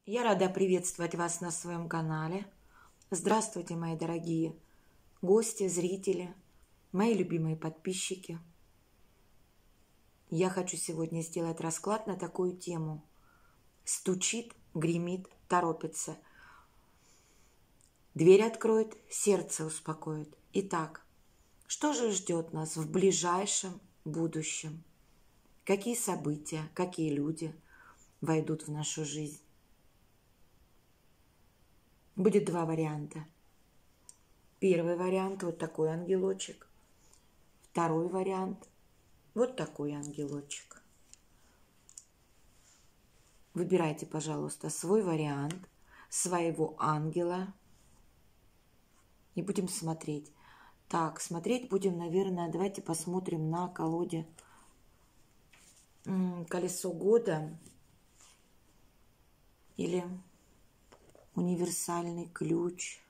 Я рада приветствовать вас на своем канале. Здравствуйте, мои дорогие гости, зрители, мои любимые подписчики. Я хочу сегодня сделать расклад на такую тему. Стучит, гремит, торопится. Дверь откроет, сердце успокоит. Итак, что же ждет нас в ближайшем будущем? Какие события, какие люди войдут в нашу жизнь? Будет два варианта. Первый вариант – вот такой ангелочек. Второй вариант – вот такой ангелочек. Выбирайте, пожалуйста, свой вариант, своего ангела. И будем смотреть. Так, смотреть будем, наверное, давайте посмотрим на колоде «Колесо года» или «Универсальный ключ».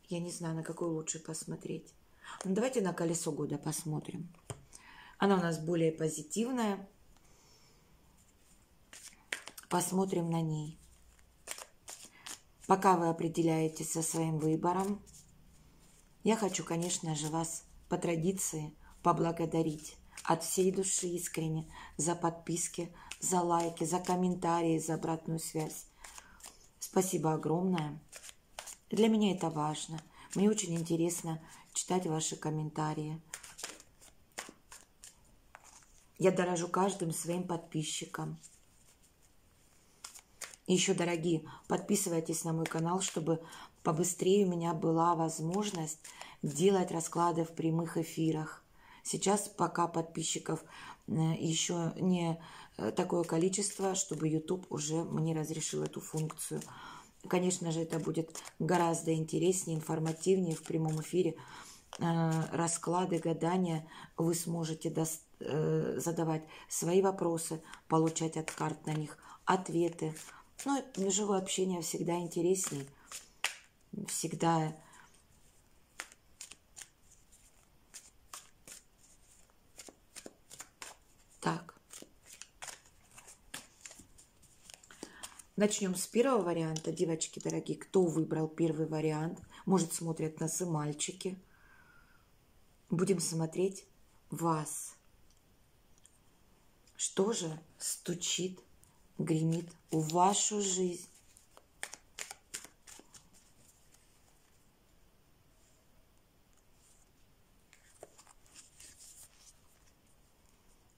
Я не знаю, на какой лучше посмотреть. Ну, давайте на «Колесо года» посмотрим. Она у нас более позитивная. Посмотрим на ней. Пока вы определяетесь со своим выбором, я хочу, конечно же, вас по традиции поблагодарить от всей души искренне за подписки, за лайки, за комментарии, за обратную связь. Спасибо огромное. Для меня это важно. Мне очень интересно читать ваши комментарии. Я дорожу каждым своим подписчиком. И еще, дорогие, подписывайтесь на мой канал, чтобы побыстрее у меня была возможность делать расклады в прямых эфирах. Сейчас пока подписчиков еще не такое количество, чтобы YouTube уже мне разрешил эту функцию. Конечно же, это будет гораздо интереснее, информативнее в прямом эфире. Расклады, гадания вы сможете задавать свои вопросы, получать от карт на них ответы. Ну, живое общение всегда интересней, всегда так. Начнем с первого варианта. Девочки дорогие, кто выбрал первый вариант? Может, смотрят нас и мальчики. Будем смотреть вас. Что же стучит, гремит в вашу жизнь?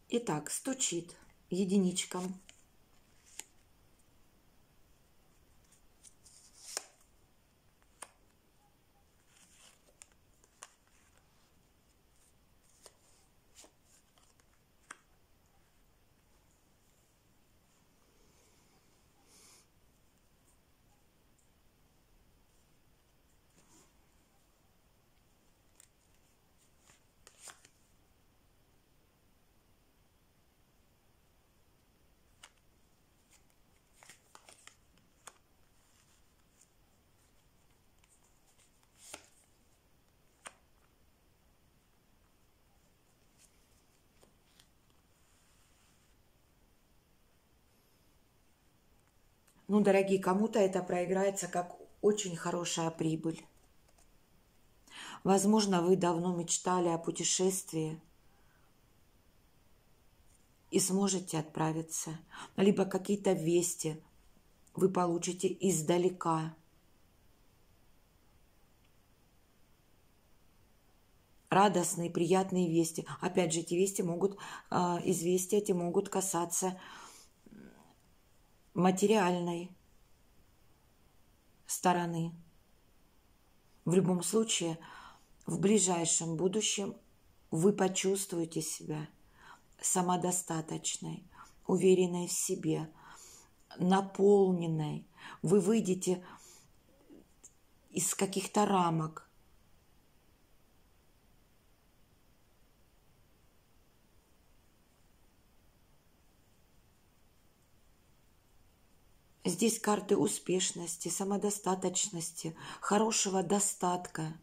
Итак, стучит единичка. Ну, дорогие, кому-то это проиграется как очень хорошая прибыль. Возможно, вы давно мечтали о путешествии и сможете отправиться. Либо какие-то вести вы получите издалека. Радостные, приятные вести. Опять же, эти вести могут, известия эти могут касаться материальной стороны. В любом случае, в ближайшем будущем вы почувствуете себя самодостаточной, уверенной в себе, наполненной. Вы выйдете из каких-то рамок. Здесь карты успешности, самодостаточности, хорошего достатка.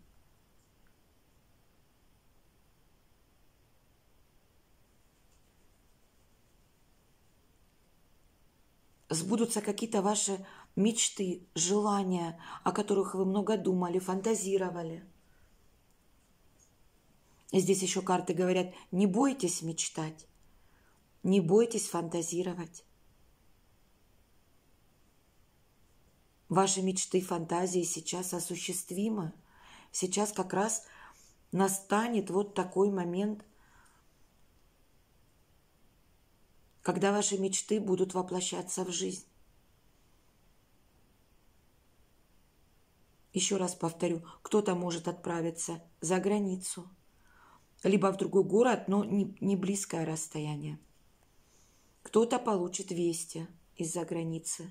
Сбудутся какие-то ваши мечты, желания, о которых вы много думали, фантазировали. И здесь еще карты говорят, не бойтесь мечтать, не бойтесь фантазировать. Ваши мечты, фантазии сейчас осуществимы. Сейчас как раз настанет вот такой момент, когда ваши мечты будут воплощаться в жизнь. Еще раз повторю, кто-то может отправиться за границу, либо в другой город, но не близкое расстояние. Кто-то получит вести из-за границы.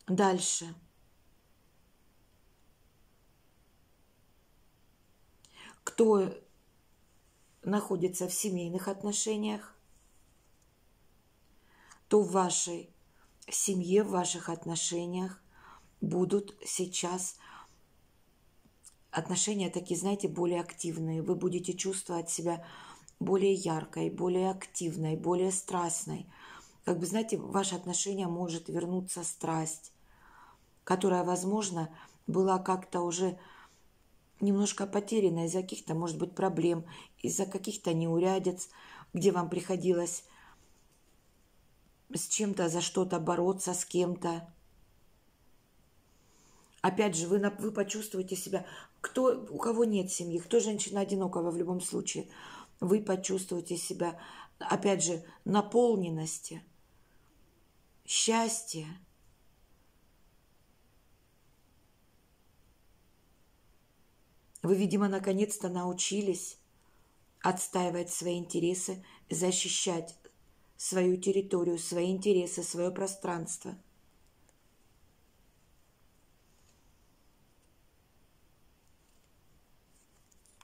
Дальше. Кто находится в семейных отношениях, то в вашей семье, в ваших отношениях будут сейчас отношения такие, знаете, более активные. Вы будете чувствовать себя более яркой, более активной, более страстной. Как бы, знаете, в ваши отношения может вернуться страсть, которая, возможно, была как-то уже немножко потеряна из-за каких-то, может быть, проблем, из-за каких-то неурядиц, где вам приходилось с чем-то за что-то бороться, с кем-то. Опять же, вы почувствуете себя, у кого нет семьи, кто женщина одинокого в любом случае, вы почувствуете себя, опять же, наполненности, счастья. Вы, видимо, наконец-то научились отстаивать свои интересы, защищать свою территорию, свои интересы, свое пространство.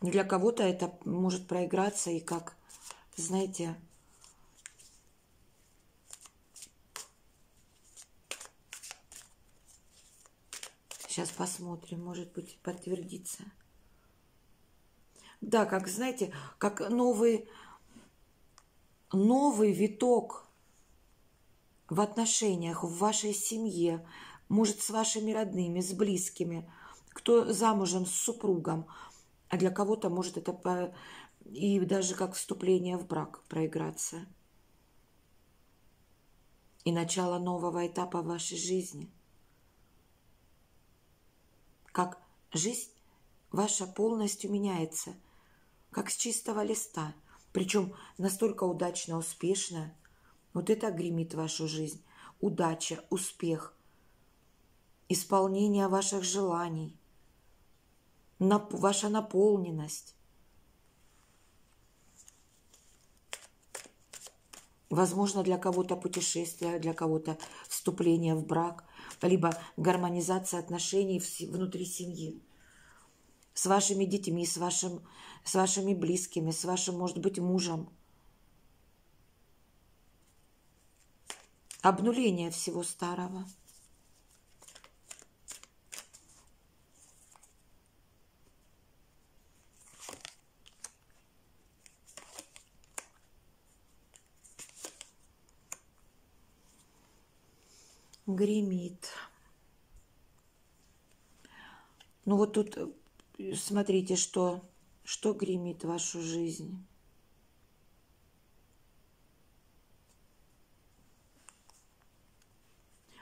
Для кого-то это может проиграться и как, знаете, сейчас посмотрим, может быть, подтвердится. Да, как, знаете, как новый виток в отношениях, в вашей семье, может, с вашими родными, с близкими, кто замужем, с супругом, а для кого-то может это и даже как вступление в брак проиграться. И начало нового этапа в вашей жизни. Как жизнь ваша полностью меняется, как с чистого листа. Причем настолько удачно, успешно. Вот это гремит вашу жизнь. Удача, успех, исполнение ваших желаний, ваша наполненность. Возможно, для кого-то путешествие, для кого-то вступление в брак, либо гармонизация отношений внутри семьи. С вашими детьми, с вашими близкими, с вашим, может быть, мужем. Обнуление всего старого. Гремит. Ну вот тут смотрите, что гремит вашу жизнь.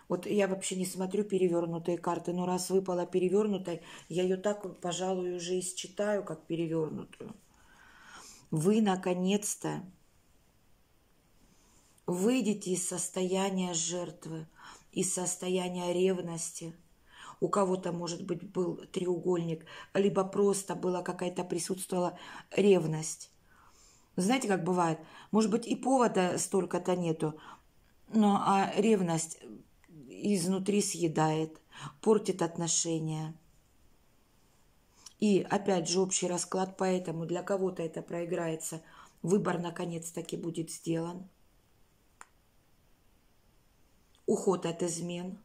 Вот я вообще не смотрю перевернутые карты, но раз выпала перевернутая, я ее так, пожалуй, уже и считаю, как перевернутую. Вы, наконец-то, выйдете из состояния жертвы, из состояния ревности. У кого-то, может быть, был треугольник, либо просто была какая-то присутствовала ревность. Знаете, как бывает? Может быть, и повода столько-то нету, но ревность изнутри съедает, портит отношения. И опять же общий расклад, поэтому для кого-то это проиграется. Выбор наконец-таки будет сделан. Уход от измен,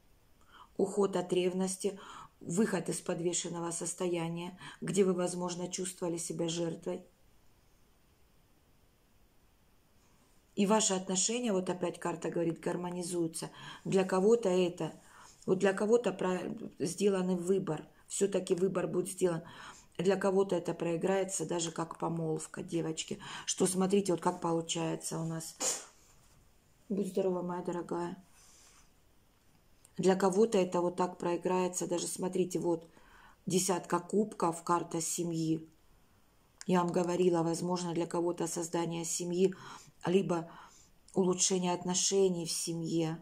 уход от ревности, выход из подвешенного состояния, где вы, возможно, чувствовали себя жертвой. И ваши отношения, вот опять карта говорит, гармонизуются. Для кого-то это, вот для кого-то сделанный выбор, все-таки выбор будет сделан. Для кого-то это проиграется даже как помолвка, девочки. Что смотрите, вот как получается у нас. Будь здорова, моя дорогая. Для кого-то это вот так проиграется. Даже смотрите, вот десятка кубков, карта семьи. Я вам говорила, возможно, для кого-то создание семьи, либо улучшение отношений в семье.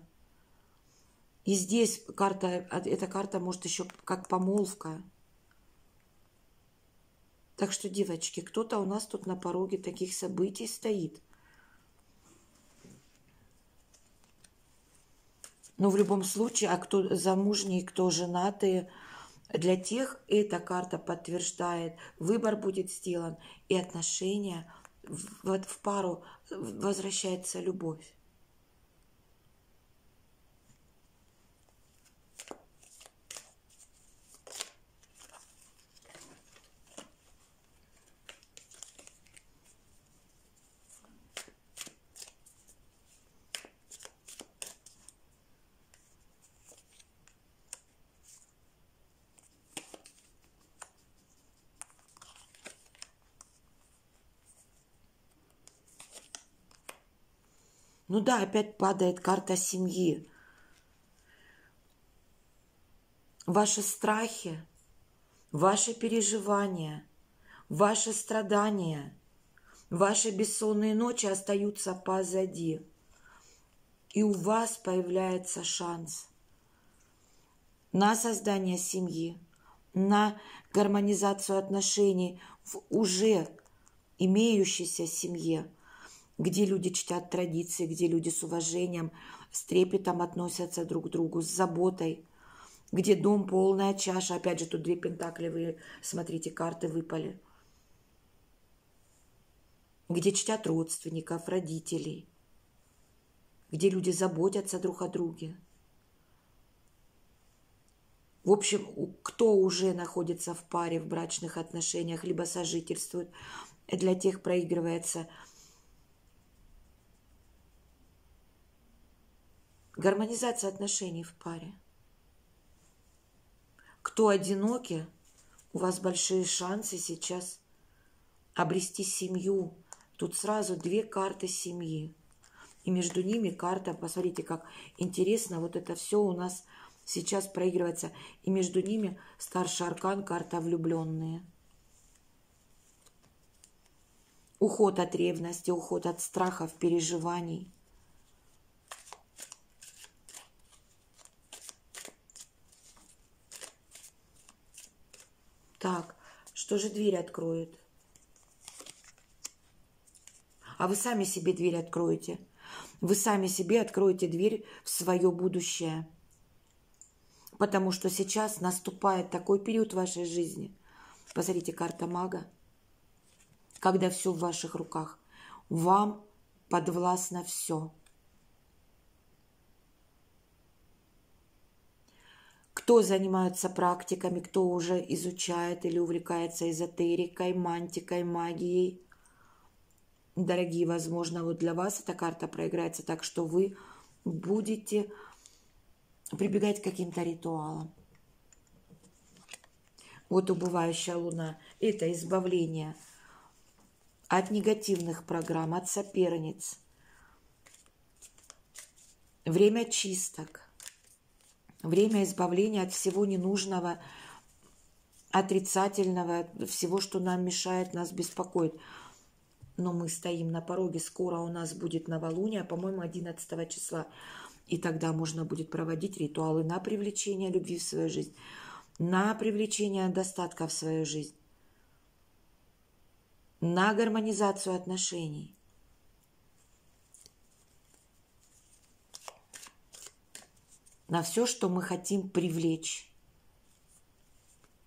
И здесь карта, эта карта может еще как помолвка. Так что, девочки, кто-то у нас тут на пороге таких событий стоит. Но в любом случае, а кто замужние, кто женатые, для тех эта карта подтверждает, выбор будет сделан, и отношения, вот в пару возвращается любовь. Ну да, опять падает карта семьи. Ваши страхи, ваши переживания, ваши страдания, ваши бессонные ночи остаются позади. И у вас появляется шанс на создание семьи, на гармонизацию отношений в уже имеющейся семье, где люди чтят традиции, где люди с уважением, с трепетом относятся друг к другу, с заботой, где дом полная чаша. Опять же, тут 2 пентакли, вы смотрите, карты выпали. Где чтят родственников, родителей, где люди заботятся друг о друге. В общем, кто уже находится в паре, в брачных отношениях, либо сожительствует, для тех проигрывается гармонизация отношений в паре. Кто одиноки, у вас большие шансы сейчас обрести семью. Тут сразу 2 карты семьи. И между ними карта, посмотрите, как интересно, вот это все у нас сейчас проигрывается. И между ними старший аркан, карта влюбленные. Уход от ревности, уход от страхов, переживаний. Так, что же дверь откроет? А вы сами себе дверь откроете. Вы сами себе откроете дверь в свое будущее. Потому что сейчас наступает такой период в вашей жизни. Посмотрите, карта мага. Когда все в ваших руках. Вам подвластно все. Кто занимается практиками, кто уже изучает или увлекается эзотерикой, мантикой, магией. Дорогие, возможно, вот для вас эта карта проиграется так, что вы будете прибегать к каким-то ритуалам. Вот убывающая луна – это избавление от негативных программ, от соперниц. Время чисток. Время избавления от всего ненужного, отрицательного, всего, что нам мешает, нас беспокоит. Но мы стоим на пороге, скоро у нас будет новолуние, по-моему, 11 числа. И тогда можно будет проводить ритуалы на привлечение любви в свою жизнь, на привлечение достатка в свою жизнь, на гармонизацию отношений. На все, что мы хотим привлечь.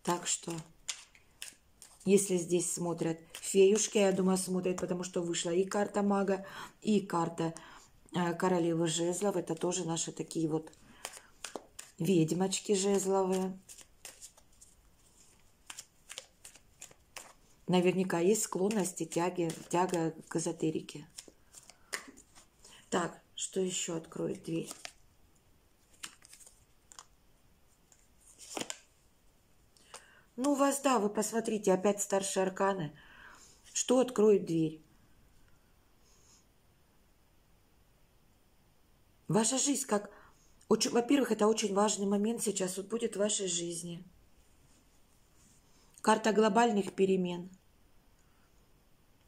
Так что, если здесь смотрят феюшки, я думаю, смотрят, потому что вышла и карта мага, и карта королевы жезлов. Это тоже наши такие вот ведьмочки жезловые. Наверняка есть склонности, тяга к эзотерике. Так, что еще откроет дверь? Ну, у вас, да, вы посмотрите, опять старшие арканы. Что откроет дверь? Ваша жизнь как... Во-первых, это очень важный момент сейчас вот будет в вашей жизни. Карта глобальных перемен.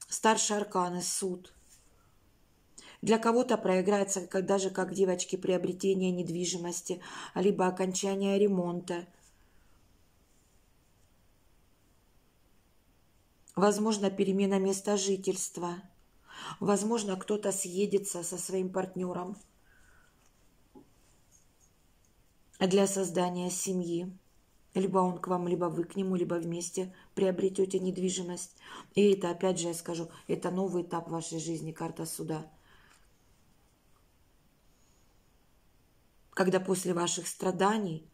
Старшие арканы, суд. Для кого-то проиграется даже как девочки приобретение недвижимости, либо окончание ремонта. Возможно, перемена места жительства. Возможно, кто-то съедется со своим партнером для создания семьи. Либо он к вам, либо вы к нему, либо вместе приобретете недвижимость. И это, опять же, я скажу, это новый этап вашей жизни, карта суда. Когда после ваших страданий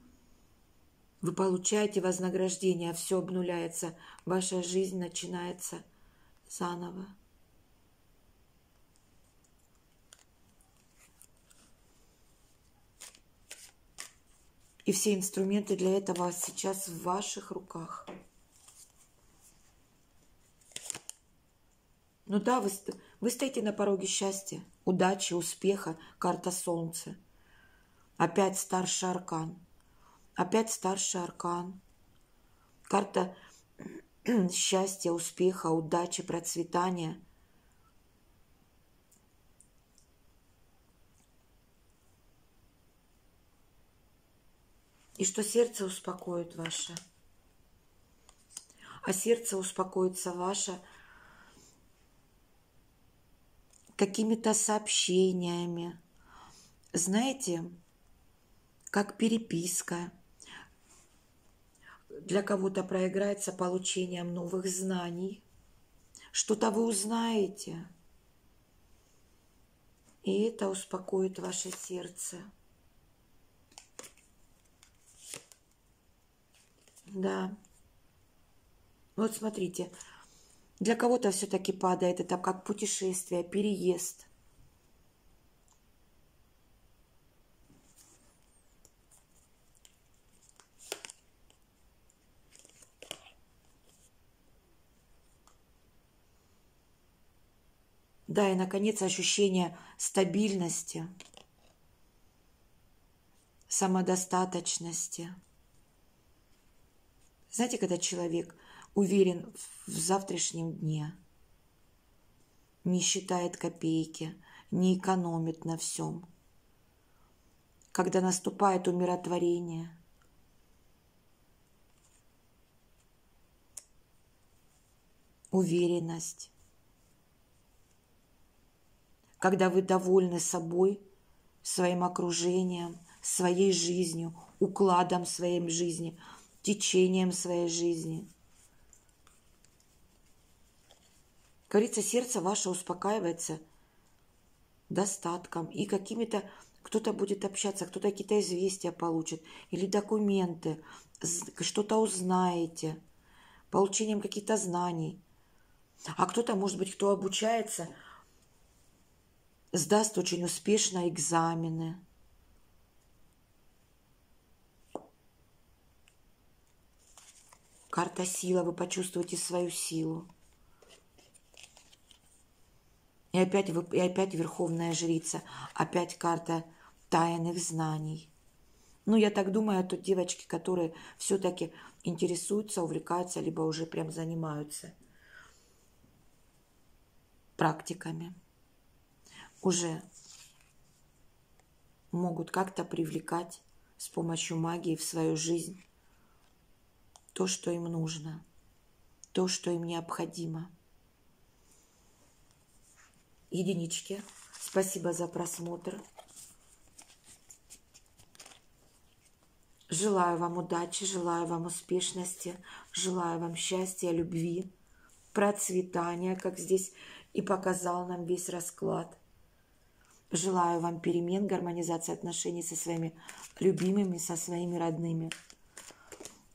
вы получаете вознаграждение, все обнуляется, ваша жизнь начинается заново. И все инструменты для этого сейчас в ваших руках. Ну да, вы стоите на пороге счастья, удачи, успеха, карта солнца. Опять старший аркан. Опять старший аркан. Карта счастья, успеха, удачи, процветания. И что сердце успокоит ваше. А сердце успокоится ваше какими-то сообщениями. Знаете, как переписка. Для кого-то проиграется получением новых знаний. Что-то вы узнаете. И это успокоит ваше сердце. Да. Вот смотрите. Для кого-то все-таки падает это как путешествие, переезд. Да, и, наконец, ощущение стабильности, самодостаточности. Знаете, когда человек уверен в завтрашнем дне, не считает копейки, не экономит на всем. Когда наступает умиротворение, уверенность, когда вы довольны собой, своим окружением, своей жизнью, укладом своей жизни, течением своей жизни. Как говорится, сердце ваше успокаивается достатком и какими-то... Кто-то будет общаться, кто-то какие-то известия получит или документы, что-то узнаете, получением каких-то знаний. А кто-то, может быть, кто обучается, сдаст очень успешно экзамены. Карта сила, вы почувствуете свою силу. И опять Верховная Жрица, опять карта тайных знаний. Ну, я так думаю, тут девочки, которые все-таки интересуются, увлекаются, либо уже прям занимаются практиками. Уже могут как-то привлекать с помощью магии в свою жизнь то, что им нужно, то, что им необходимо. Единички, спасибо за просмотр. Желаю вам удачи, желаю вам успешности, желаю вам счастья, любви, процветания, как здесь и показал нам весь расклад. Желаю вам перемен, гармонизации отношений со своими любимыми, со своими родными.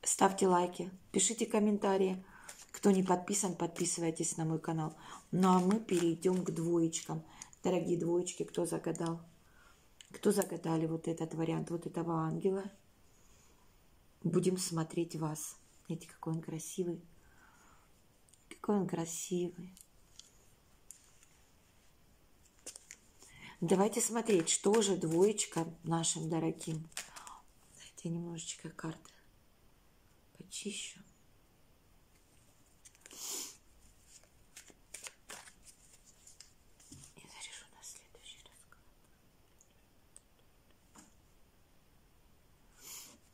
Ставьте лайки, пишите комментарии. Кто не подписан, подписывайтесь на мой канал. Ну а мы перейдем к двоечкам. Дорогие двоечки, кто загадал? Кто загадали вот этот вариант, вот этого ангела? Будем смотреть вас. Видите, какой он красивый. Какой он красивый. Давайте смотреть, что же двоечка нашим дорогим. Дайте немножечко карты почищу. И заряжу на следующий расклад.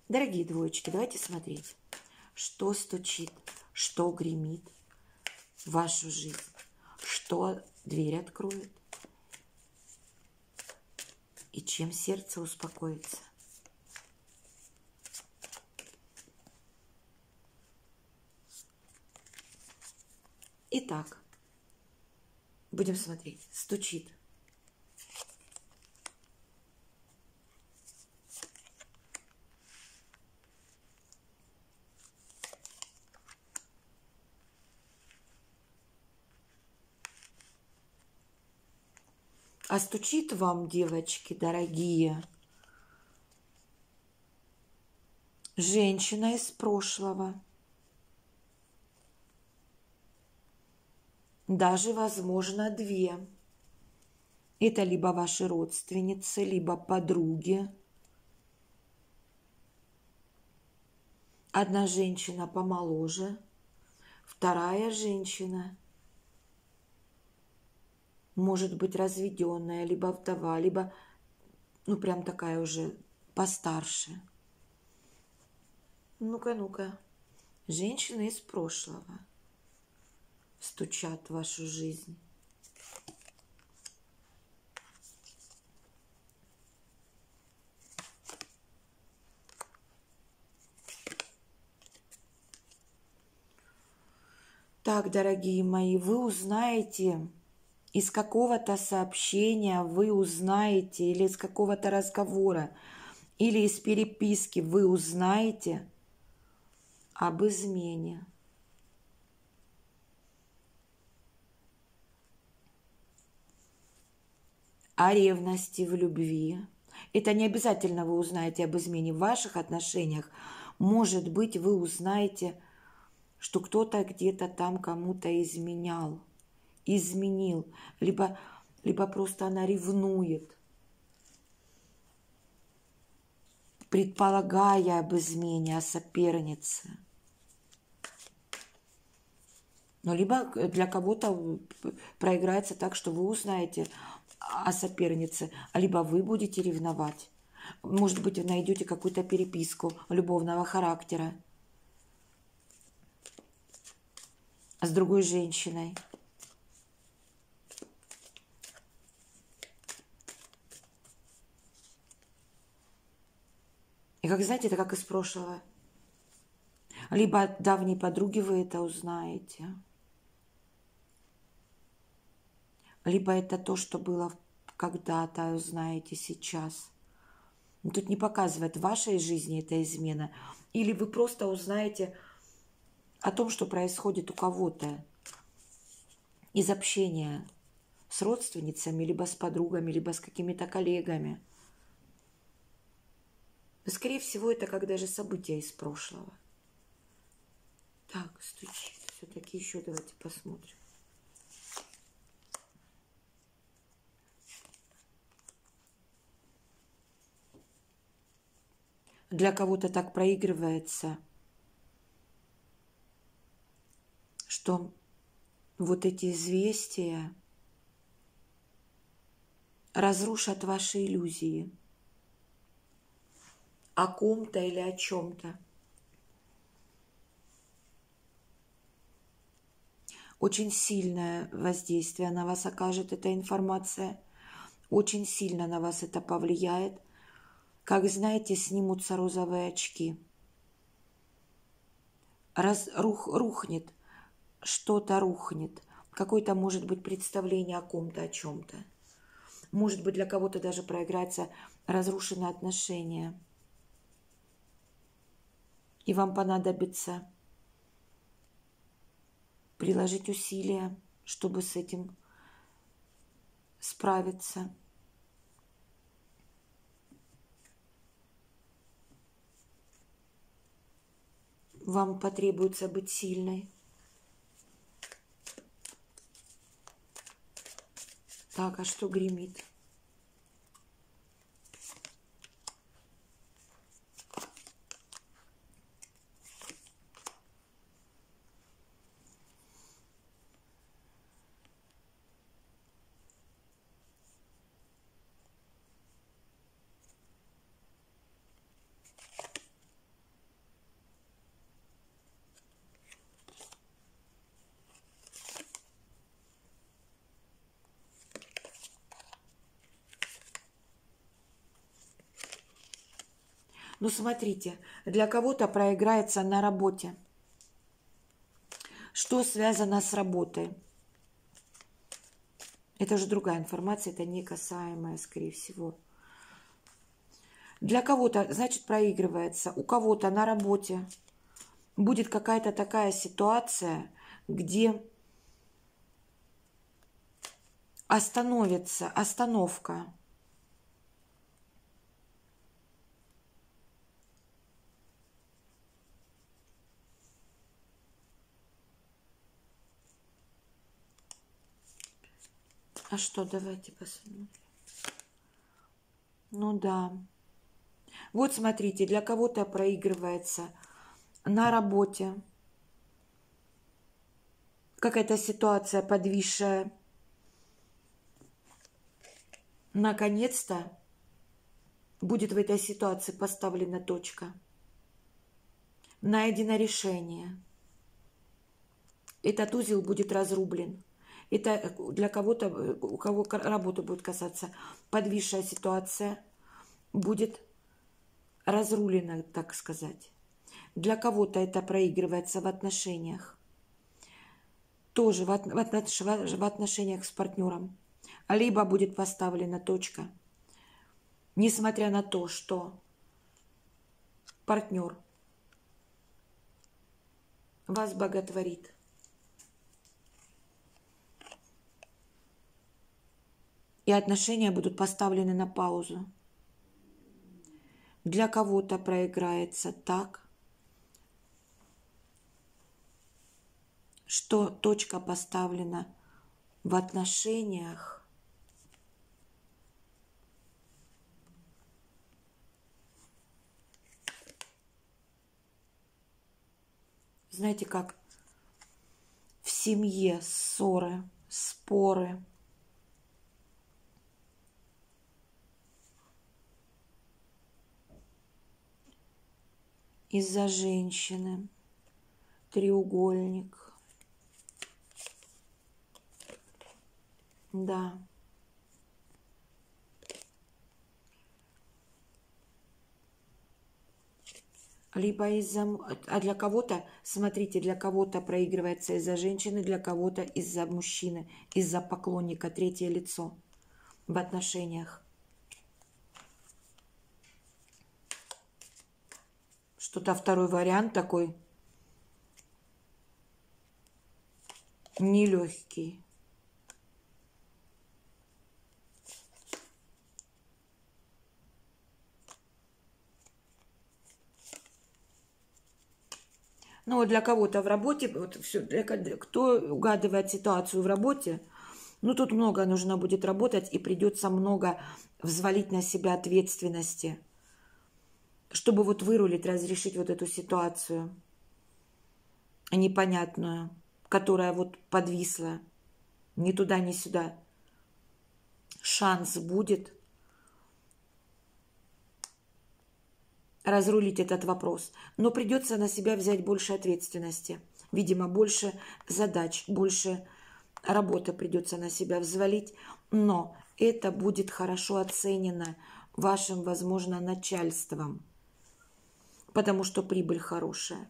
Дорогие двоечки, давайте смотреть, что стучит, что гремит в вашу жизнь, что дверь откроет и чем сердце успокоится. Итак, будем смотреть. Стучит. А стучит вам, девочки дорогие, женщина из прошлого. Даже, возможно, две. Это либо ваши родственницы, либо подруги. Одна женщина помоложе, вторая женщина может быть разведенная, либо вдова, либо, ну, прям такая уже постарше. Ну-ка, ну-ка. Женщины из прошлого стучат в вашу жизнь. Так, дорогие мои, вы узнаете из какого-то сообщения, вы узнаете, или из какого-то разговора, или из переписки вы узнаете об измене. О ревности в любви. Это не обязательно вы узнаете об измене в ваших отношениях. Может быть, вы узнаете, что кто-то где-то там кому-то изменил, либо просто она ревнует, предполагая об измене, о сопернице. Но либо для кого-то проиграется так, что вы узнаете о сопернице, либо вы будете ревновать. Может быть, вы найдете какую-то переписку любовного характера с другой женщиной. И как знаете, это как из прошлого. Либо от давней подруги вы это узнаете. Либо это то, что было когда-то, узнаете сейчас. Но тут не показывает в вашей жизни эта измена. Или вы просто узнаете о том, что происходит у кого-то из общения с родственницами, либо с подругами, либо с какими-то коллегами. Но, скорее всего, это как даже события из прошлого. Так, стучит. Все-таки еще давайте посмотрим. Для кого-то так проигрывается, что вот эти известия разрушат ваши иллюзии о ком-то или о чем-то. Очень сильное воздействие на вас окажет эта информация. Очень сильно на вас это повлияет. Как знаете, снимутся розовые очки. Рухнет, что-то рухнет. Какое-то, может быть, представление о ком-то, о чем-то. Может быть, для кого-то даже проиграется разрушенные отношения. И вам понадобится приложить усилия, чтобы с этим справиться. Вам потребуется быть сильной. Так, а что гремит? Ну, смотрите, для кого-то проиграется на работе. Что связано с работой? Это же другая информация, это не касаемая, скорее всего. Для кого-то, значит, проигрывается. У кого-то на работе будет какая-то такая ситуация, где остановка. А что, давайте посмотрим. Ну да. Вот смотрите, для кого-то проигрывается на работе. Какая-то ситуация подвисшая. Наконец-то будет в этой ситуации поставлена точка. Найдено решение. Этот узел будет разрублен. Это для кого-то, у кого работа будет касаться, подвисшая ситуация будет разрулена, так сказать. Для кого-то это проигрывается в отношениях. Тоже в отношениях с партнером. Либо будет поставлена точка. Несмотря на то, что партнер вас боготворит. И отношения будут поставлены на паузу. Для кого-то проиграется так, что точка поставлена в отношениях знаете как, в семье ссоры, споры. Из-за женщины. Треугольник. Да. Либо из-за... А для кого-то, смотрите, для кого-то проигрывается из-за женщины, для кого-то из-за мужчины, из-за поклонника, третье лицо в отношениях. Что-то второй вариант такой нелегкий. Ну, вот для кого-то в работе, вот все, кто угадывает ситуацию в работе, ну, тут много нужно будет работать, и придется много взвалить на себя ответственности, чтобы вот вырулить, разрешить вот эту ситуацию непонятную, которая вот подвисла ни туда, ни сюда. Шанс будет разрулить этот вопрос. Но придется на себя взять больше ответственности. Видимо, больше задач, больше работы придется на себя взвалить. Но это будет хорошо оценено вашим, возможно, начальством. Потому что прибыль хорошая.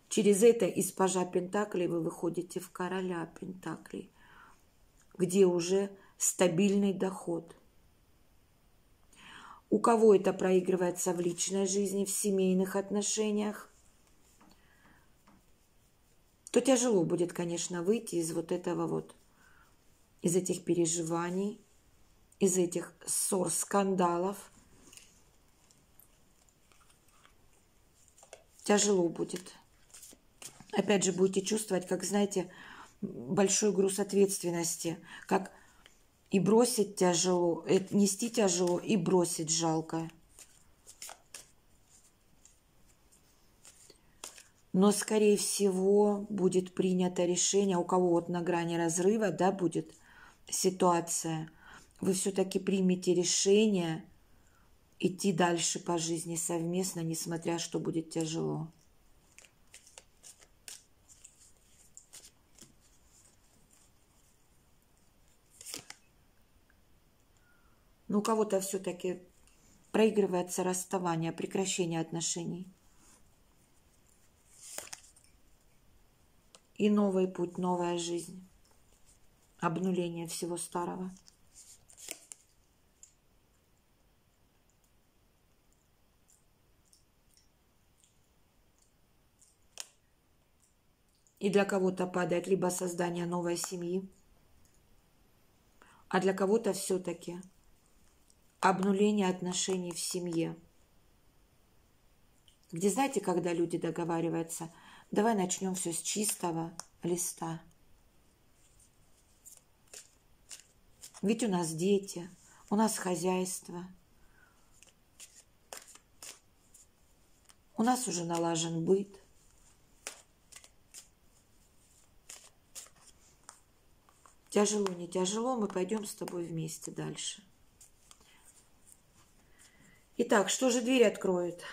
Через это из пажа Пентаклей вы выходите в короля Пентаклей, где уже стабильный доход. У кого это проигрывается в личной жизни, в семейных отношениях, то тяжело будет, конечно, выйти из вот этого вот из этих переживаний, из этих ссор, скандалов. Тяжело будет. Опять же, будете чувствовать, как, знаете, большой груз ответственности, как и бросить тяжело, нести тяжело, и бросить жалко. Но, скорее всего, будет принято решение, у кого вот на грани разрыва, да, будет ситуация, вы все-таки примете решение идти дальше по жизни совместно, несмотря что будет тяжело. Но у кого-то все-таки проигрывается расставание, прекращение отношений. И новый путь, новая жизнь. Обнуление всего старого. И для кого-то падает либо создание новой семьи, а для кого-то все-таки обнуление отношений в семье. Где, знаете, когда люди договариваются, давай начнем все с чистого листа. Ведь у нас дети, у нас хозяйство, у нас уже налажен быт. Тяжело, не тяжело, мы пойдем с тобой вместе дальше. Итак, что же дверь откроет?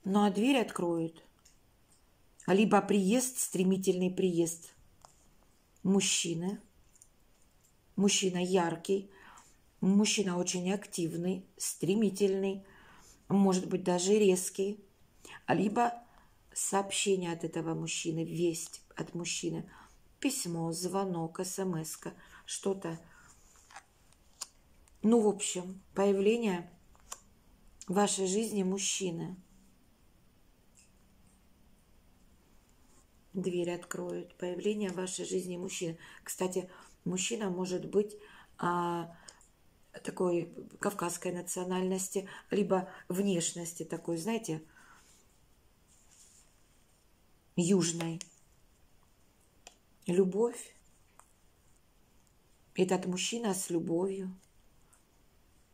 Ну, а дверь откроет либо приезд, стремительный приезд мужчины. Мужчина яркий, мужчина очень активный, стремительный, может быть, даже резкий. Либо сообщение от этого мужчины, весть от мужчины, письмо, звонок, смс-ка, что-то. Ну, в общем, появление в вашей жизни мужчины. Дверь откроет. Появление в вашей жизни мужчины. Кстати, мужчина может быть такой кавказской национальности, либо внешности такой, знаете, южной. Любовь. Этот мужчина с любовью.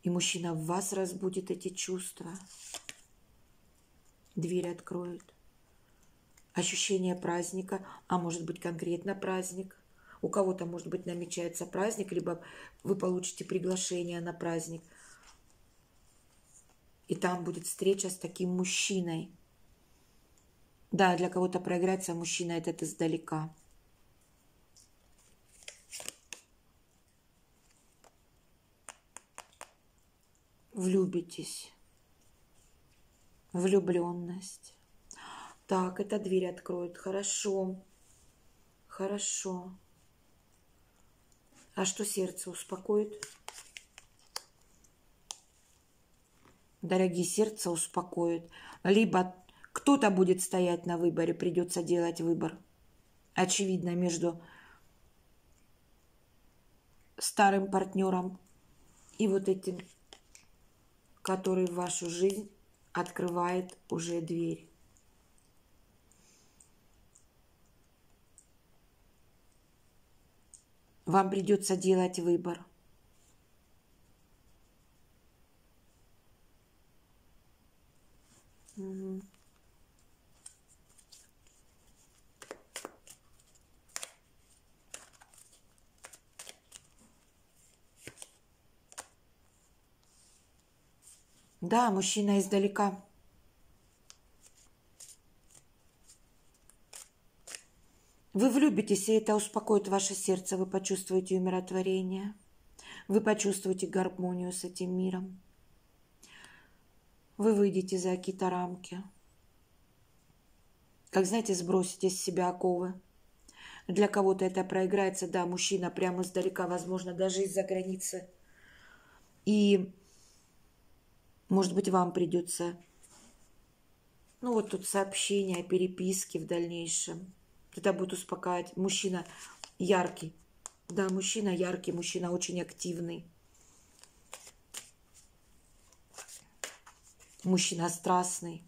И мужчина в вас разбудит эти чувства. Дверь откроет. Ощущение праздника, а может быть конкретно праздник. У кого-то, может быть, намечается праздник, либо вы получите приглашение на праздник. И там будет встреча с таким мужчиной. Да, для кого-то проиграется мужчина этот издалека. Влюбитесь. Влюбленность. Так, эта дверь откроет. Хорошо. Хорошо. А что сердце успокоит? Дорогие, сердце успокоит. Либо кто-то будет стоять на выборе, придется делать выбор. Очевидно, между старым партнером и вот этим, который в вашу жизнь открывает уже дверь. Вам придется делать выбор. Угу. Да, мужчина издалека. Вы влюбитесь, и это успокоит ваше сердце. Вы почувствуете умиротворение. Вы почувствуете гармонию с этим миром. Вы выйдете за какие-то рамки. Как, знаете, сбросите с себя оковы. Для кого-то это проиграется, да, мужчина прямо издалека, возможно, даже из-за границы. И, может быть, вам придется, ну, вот тут сообщения, переписки в дальнейшем. Это будет успокаивать. Мужчина яркий. Да, мужчина яркий, мужчина очень активный. Мужчина страстный.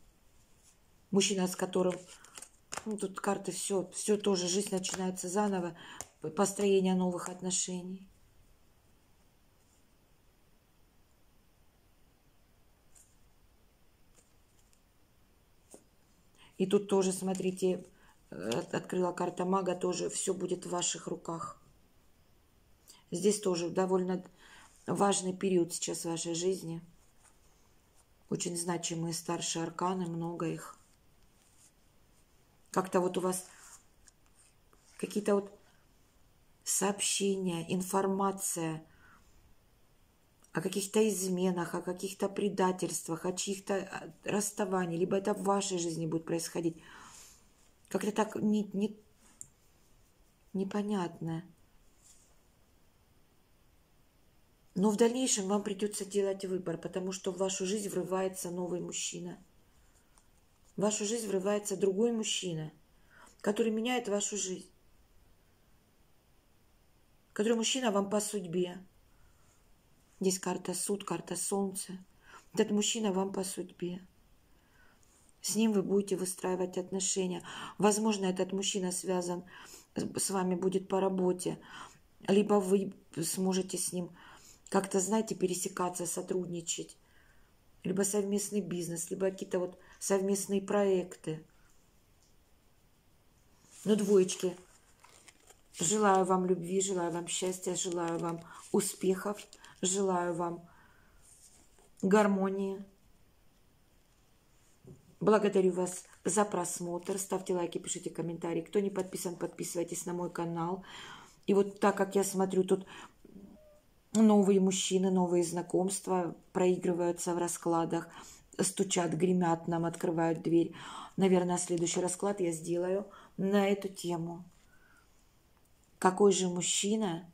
Мужчина, с которым, ну, тут карты все тоже, жизнь начинается заново, построение новых отношений. И тут тоже, смотрите, открыла карта мага, тоже все будет в ваших руках. Здесь тоже довольно важный период сейчас в вашей жизни. Очень значимые старшие арканы, много их. Как-то вот у вас какие-то вот сообщения, информация о каких-то изменах, о каких-то предательствах, о чьих-то расставаниях, либо это в вашей жизни будет происходить. Как-то так непонятно. Но в дальнейшем вам придется делать выбор, потому что в вашу жизнь врывается новый мужчина. В вашу жизнь врывается другой мужчина, который меняет вашу жизнь. Который мужчина вам по судьбе. Здесь карта суд, карта солнце. Этот мужчина вам по судьбе. С ним вы будете выстраивать отношения. Возможно, этот мужчина связан с вами будет по работе. Либо вы сможете с ним как-то, знаете, пересекаться, сотрудничать. Либо совместный бизнес, либо какие-то вот совместные проекты. Но двоечки, желаю вам любви, желаю вам счастья, желаю вам успехов, желаю вам гармонии. Благодарю вас за просмотр. Ставьте лайки, пишите комментарии. Кто не подписан, подписывайтесь на мой канал. И вот так как я смотрю, тут новые мужчины, новые знакомства проигрываются в раскладах, стучат, гремят нам, открывают дверь. Наверное, следующий расклад я сделаю на эту тему. Какой же мужчина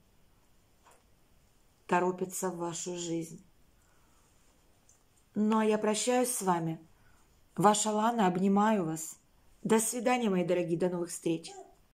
торопится в вашу жизнь? Ну, а я прощаюсь с вами. Ваша Лана, обнимаю вас. До свидания, мои дорогие, до новых встреч.